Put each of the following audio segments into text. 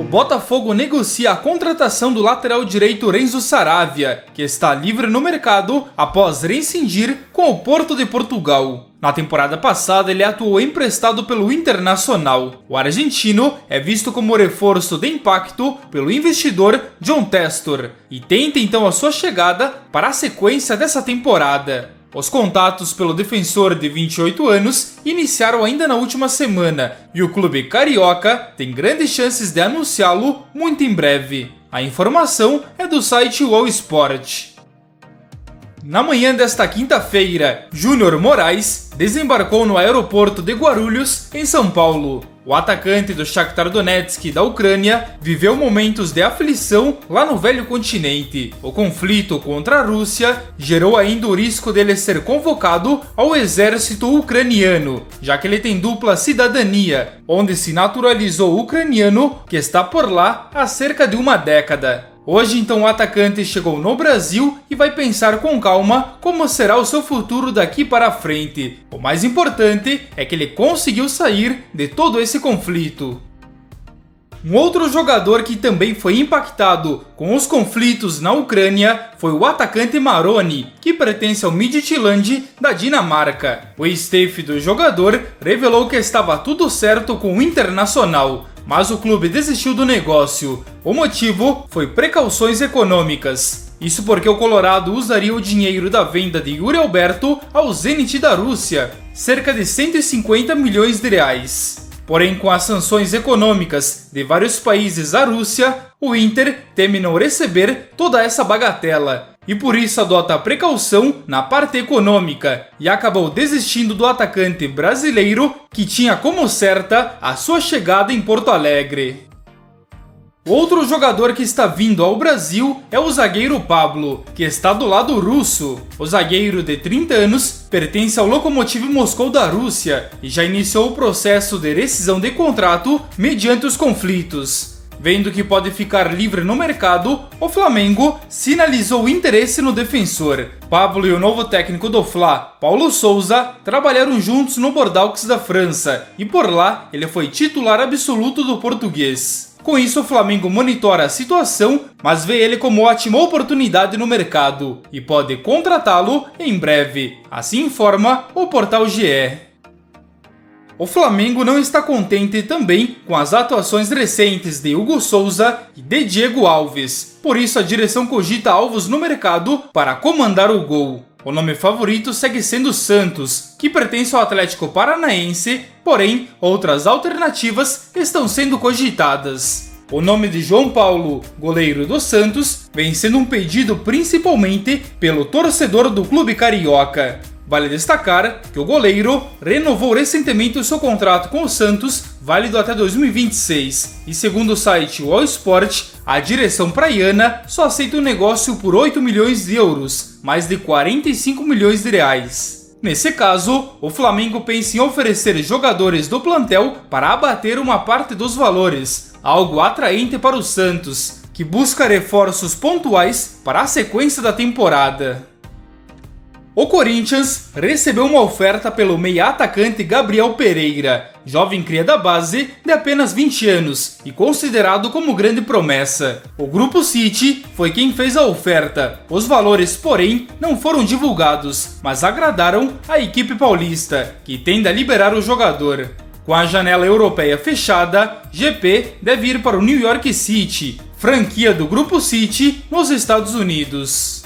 Botafogo negocia a contratação do lateral direito Renzo Saravia, que está livre no mercado após rescindir com o Porto de Portugal. Na temporada passada, ele atuou emprestado pelo Internacional. O argentino é visto como reforço de impacto pelo investidor John Testor e tenta então a sua chegada para a sequência dessa temporada. Os contatos pelo defensor de 28 anos iniciaram ainda na última semana e o clube carioca tem grandes chances de anunciá-lo muito em breve. A informação é do site UOL Sport. Na manhã desta quinta-feira, Júnior Moraes desembarcou no aeroporto de Guarulhos, em São Paulo. O atacante do Shakhtar Donetsk da Ucrânia viveu momentos de aflição lá no velho continente. O conflito contra a Rússia gerou ainda o risco dele ser convocado ao exército ucraniano, já que ele tem dupla cidadania, onde se naturalizou ucraniano, que está por lá há cerca de uma década. Hoje, então, o atacante chegou no Brasil e vai pensar com calma como será o seu futuro daqui para frente. O mais importante é que ele conseguiu sair de todo esse conflito. Um outro jogador que também foi impactado com os conflitos na Ucrânia foi o atacante Maroni, que pertence ao Midtjylland da Dinamarca. O staff do jogador revelou que estava tudo certo com o Internacional, mas o clube desistiu do negócio. O motivo foi precauções econômicas. Isso porque o Colorado usaria o dinheiro da venda de Yuri Alberto ao Zenit da Rússia, cerca de 150 milhões de reais. Porém, com as sanções econômicas de vários países à Rússia, o Inter teme não receber toda essa bagatela e por isso adota precaução na parte econômica e acabou desistindo do atacante brasileiro que tinha como certa a sua chegada em Porto Alegre. Outro jogador que está vindo ao Brasil é o zagueiro Pablo, que está do lado russo. O zagueiro de 30 anos pertence ao Lokomotiv Moscou da Rússia e já iniciou o processo de rescisão de contrato mediante os conflitos. Vendo que pode ficar livre no mercado, o Flamengo sinalizou interesse no defensor. Pablo e o novo técnico do Fla, Paulo Sousa, trabalharam juntos no Bordeaux da França e por lá ele foi titular absoluto do português. Com isso, o Flamengo monitora a situação, mas vê ele como ótima oportunidade no mercado e pode contratá-lo em breve, assim informa o portal GE. O Flamengo não está contente também com as atuações recentes de Hugo Souza e de Diego Alves, por isso a direção cogita alvos no mercado para comandar o gol. O nome favorito segue sendo Santos, que pertence ao Atlético Paranaense, porém outras alternativas estão sendo cogitadas. O nome de João Paulo, goleiro do Santos, vem sendo um pedido principalmente pelo torcedor do clube carioca. Vale destacar que o goleiro renovou recentemente o seu contrato com o Santos, válido até 2026, e segundo o site UOL Sport, a direção praiana só aceita o negócio por 8 milhões de euros, mais de 45 milhões de reais. Nesse caso, o Flamengo pensa em oferecer jogadores do plantel para abater uma parte dos valores, algo atraente para o Santos, que busca reforços pontuais para a sequência da temporada. O Corinthians recebeu uma oferta pelo meia-atacante Gabriel Pereira, jovem cria da base de apenas 20 anos e considerado como grande promessa. O Grupo City foi quem fez a oferta. Os valores, porém, não foram divulgados, mas agradaram a equipe paulista, que tende a liberar o jogador. Com a janela europeia fechada, GP deve ir para o New York City, franquia do Grupo City nos Estados Unidos.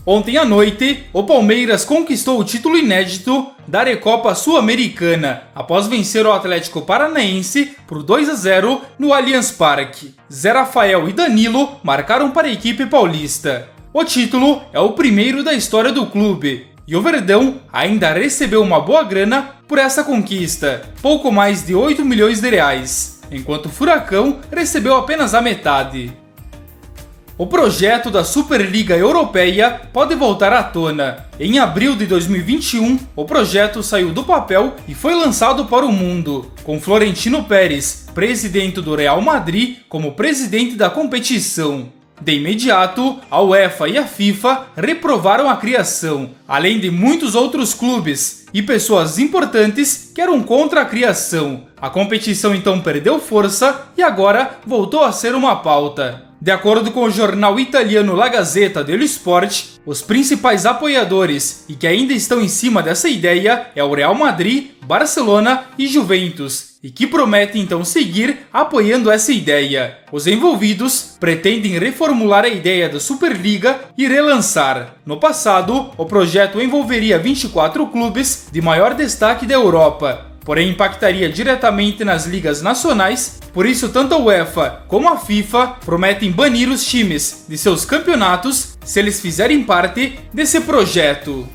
Ontem à noite, o Palmeiras conquistou o título inédito da Recopa Sul-Americana, após vencer o Atlético Paranaense por 2-0 no Allianz Parque. Zé Rafael e Danilo marcaram para a equipe paulista. O título é o primeiro da história do clube, e o Verdão ainda recebeu uma boa grana por essa conquista, pouco mais de 8 milhões de reais, enquanto o Furacão recebeu apenas a metade. O projeto da Superliga Europeia pode voltar à tona. Em abril de 2021, o projeto saiu do papel e foi lançado para o mundo, com Florentino Pérez, presidente do Real Madrid, como presidente da competição. De imediato, a UEFA e a FIFA reprovaram a criação, além de muitos outros clubes e pessoas importantes que eram contra a criação. A competição então perdeu força e agora voltou a ser uma pauta. De acordo com o jornal italiano La Gazzetta dello Sport, os principais apoiadores e que ainda estão em cima dessa ideia é o Real Madrid, Barcelona e Juventus, e que prometem então seguir apoiando essa ideia. Os envolvidos pretendem reformular a ideia da Superliga e relançar. No passado, o projeto envolveria 24 clubes de maior destaque da Europa, porém impactaria diretamente nas ligas nacionais, por isso tanto a UEFA como a FIFA prometem banir os times de seus campeonatos se eles fizerem parte desse projeto.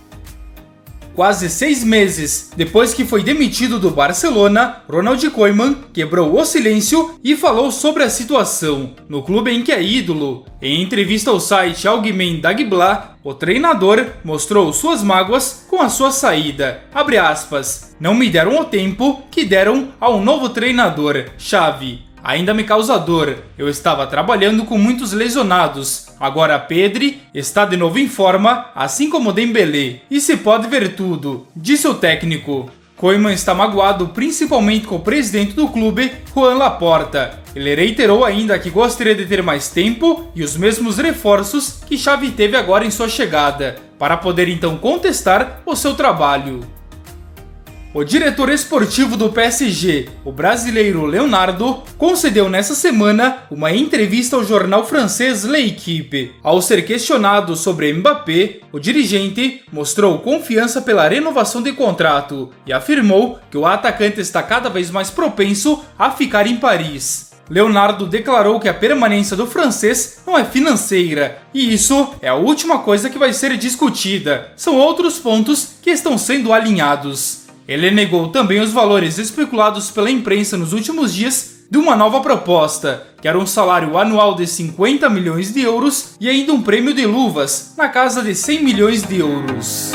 Quase 6 meses depois que foi demitido do Barcelona, Ronald Koeman quebrou o silêncio e falou sobre a situação no clube em que é ídolo. Em entrevista ao site Allgemeine Dagblad, o treinador mostrou suas mágoas com a sua saída. Abre aspas, não me deram o tempo que deram ao novo treinador, Xavi. Ainda me causa dor, eu estava trabalhando com muitos lesionados. Agora Pedri está de novo em forma, assim como Dembélé, e se pode ver tudo, disse o técnico. Koeman está magoado principalmente com o presidente do clube, Joan Laporta. Ele reiterou ainda que gostaria de ter mais tempo e os mesmos reforços que Xavi teve agora em sua chegada, para poder então contestar o seu trabalho. O diretor esportivo do PSG, o brasileiro Leonardo, concedeu nessa semana uma entrevista ao jornal francês L'Équipe. Ao ser questionado sobre Mbappé, o dirigente mostrou confiança pela renovação de contrato e afirmou que o atacante está cada vez mais propenso a ficar em Paris. Leonardo declarou que a permanência do francês não é financeira, e isso é a última coisa que vai ser discutida. São outros pontos que estão sendo alinhados. Ele negou também os valores especulados pela imprensa nos últimos dias de uma nova proposta, que era um salário anual de 50 milhões de euros e ainda um prêmio de luvas, na casa de 100 milhões de euros.